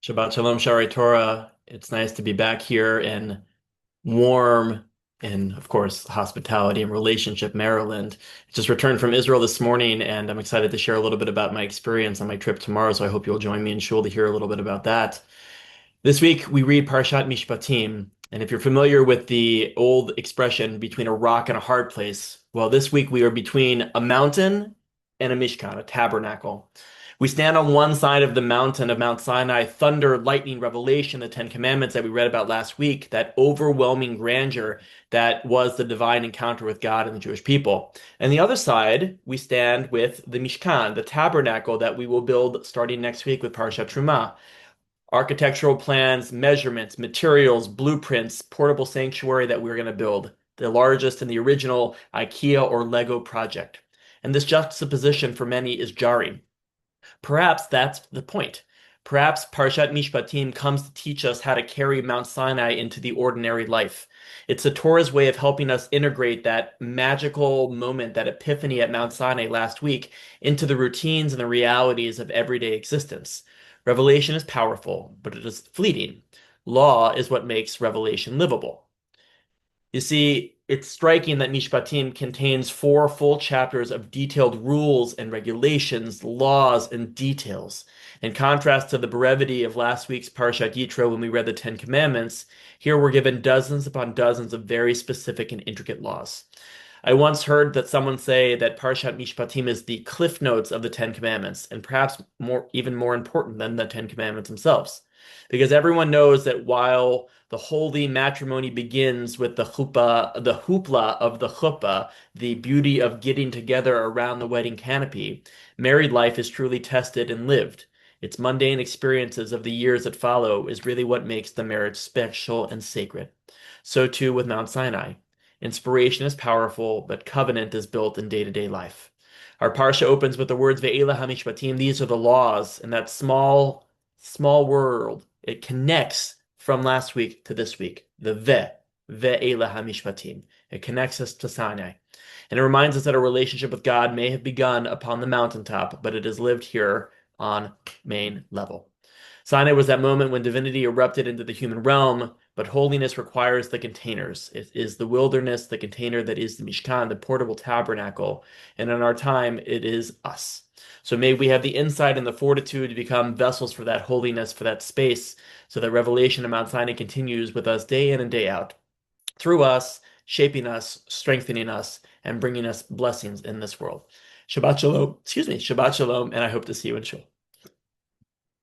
Shabbat Shalom, Shari Torah. It's nice to be back here in warm and, of course, hospitality and relationship, Maryland. Just returned from Israel this morning, and I'm excited to share a little bit about my experience on my trip tomorrow. So I hope you'll join me in shul to hear a little bit about that. This week we read Parashat Mishpatim, and if you're familiar with the old expression between a rock and a hard place, well, this week we are between a mountain and a Mishkan, a tabernacle. We stand on one side of the mountain of Mount Sinai, thunder, lightning, revelation, the Ten Commandments that we read about last week, that overwhelming grandeur that was the divine encounter with God and the Jewish people. And the other side, we stand with the Mishkan, the tabernacle that we will build starting next week with Parashat Trumah. Architectural plans, measurements, materials, blueprints, portable sanctuary that we're going to build, the largest in the original IKEA or Lego project. And this juxtaposition for many is jarring. Perhaps that's the point. Perhaps Parshat Mishpatim comes to teach us how to carry Mount Sinai into the ordinary life. It's the Torah's way of helping us integrate that magical moment, that epiphany at Mount Sinai last week, into the routines and the realities of everyday existence. Revelation is powerful, but it is fleeting. Law is what makes revelation livable. You see, it's striking that Mishpatim contains four full chapters of detailed rules and regulations, laws, and details. In contrast to the brevity of last week's Parashat Yitro when we read the Ten Commandments, here we're given dozens upon dozens of very specific and intricate laws. I once heard that someone say that Parashat Mishpatim is the cliff notes of the Ten Commandments, and perhaps even more important than the Ten Commandments themselves. Because everyone knows that while the holy matrimony begins with the chuppah, the hoopla of the chuppah, the beauty of getting together around the wedding canopy, married life is truly tested and lived. Its mundane experiences of the years that follow is really what makes the marriage special and sacred. So too with Mount Sinai. Inspiration is powerful, but covenant is built in day-to-day life. Our parsha opens with the words Ve'ela HaMishpatim. These are the laws, and that small world, it connects from last week to this week. The Ve'ela HaMishpatim. It connects us to Sinai. And it reminds us that our relationship with God may have begun upon the mountaintop, but it has lived here on main level. Sinai was that moment when divinity erupted into the human realm, but holiness requires the containers. It is the wilderness, the container that is the Mishkan, the portable tabernacle, and in our time, it is us. So may we have the insight and the fortitude to become vessels for that holiness, for that space, so that revelation of Mount Sinai continues with us day in and day out, through us, shaping us, strengthening us, and bringing us blessings in this world. Shabbat shalom, Shabbat shalom, and I hope to see you in Shul.